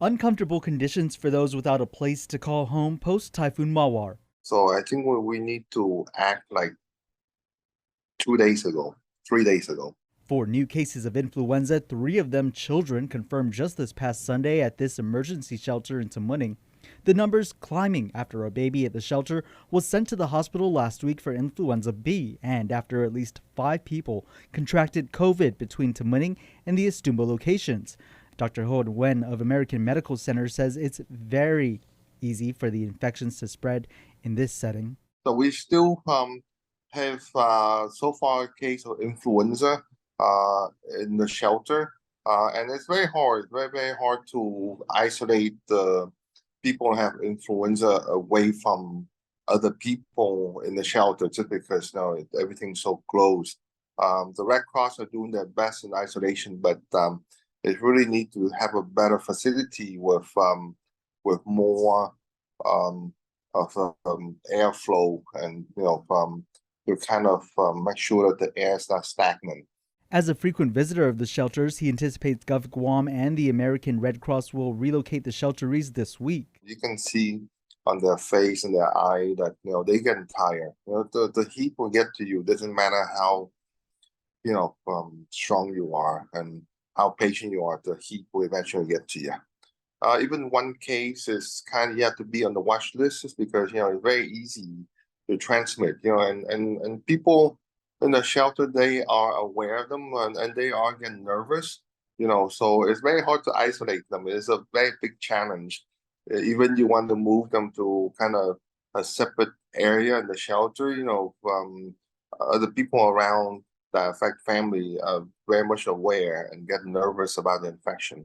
Uncomfortable conditions for those without a place to call home post Typhoon Mawar. So I think we need to act like 2 days ago, 3 days ago. Four new cases of influenza, three of them children, confirmed just this past Sunday at this emergency shelter in Tamuning. The numbers climbing after a baby at the shelter was sent to the hospital last week for influenza B, and after at least five people contracted COVID between Tamuning and the Estumba locations. Dr. Hod Wen of American Medical Center says it's very easy for the infections to spread in this setting. So we still have so far a case of influenza in the shelter, and it's very hard, very hard to isolate the people who have influenza away from other people in the shelter, just because everything's so close. The Red Cross are doing their best in isolation, but it really need to have a better facility with more um, of airflow, and to kind of make sure that the air is not stagnant. As a frequent visitor of the shelters, he anticipates Gov Guam and the American Red Cross will relocate the shelterees this week. You can see on their face and their eye that they getting tired. The heat will get to you. Doesn't matter how strong you are and how patient you are. The heat will eventually get to you. Even one case is kind of, you have to be on the watch list, just because it's very easy to transmit. And people in the shelter, they are aware of them, and they are getting nervous. So it's very hard to isolate them. It's a very big challenge. Even you want to move them to kind of a separate area in the shelter. The people around that affect family are very much aware and get nervous about the infection.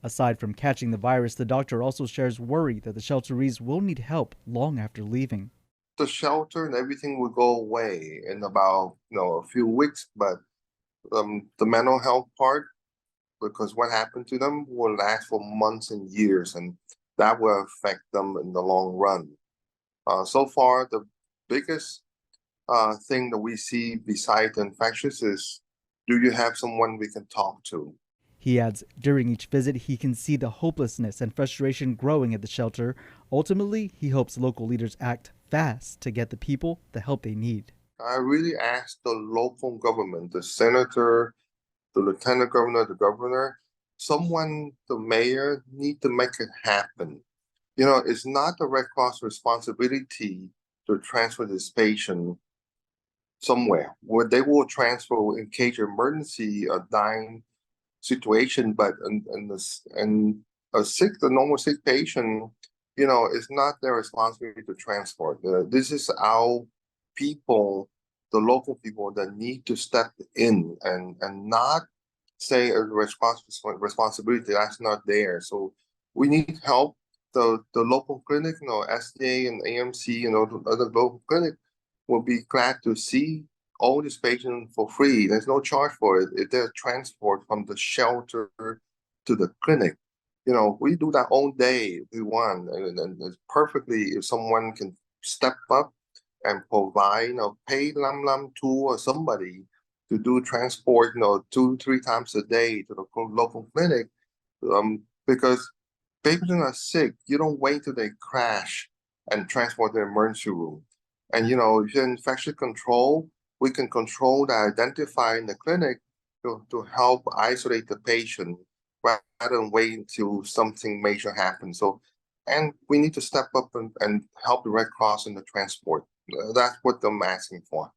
Aside from catching the virus, the doctor also shares worry that the shelterees will need help long after leaving. The shelter and everything will go away in about a few weeks, but the mental health part, because what happened to them will last for months and years, and that will affect them in the long run. So far, the biggest thing that we see besides the infectious is, do you have someone we can talk to? He adds during each visit, he can see the hopelessness and frustration growing at the shelter. Ultimately, he hopes local leaders act fast to get the people the help they need. I really ask the local government, the senator, the lieutenant governor, the governor, someone, the mayor, need to make it happen. It's not the Red Cross responsibility to transfer this patient somewhere where they will transfer in case of emergency or dying situation, but and the normal sick patient, it's not their responsibility to transport. This is our people, the local people, that need to step in and not say a responsibility that's not there. So we need help. The local clinic, SDA and AMC, the other local clinic will be glad to see all these patients for free. There's no charge for it. If they're transport from the shelter to the clinic, we do that all day if we want. And it's perfectly, if someone can step up and provide, pay lam to or somebody to do transport, 2, 3 times a day to the local clinic. Because patients are sick, you don't wait till they crash and transport to the emergency room. And if you're infection control, we can control the identify in the clinic to help isolate the patient rather than wait until something major happens. So, and we need to step up and help the Red Cross in the transport. That's what I'm asking for.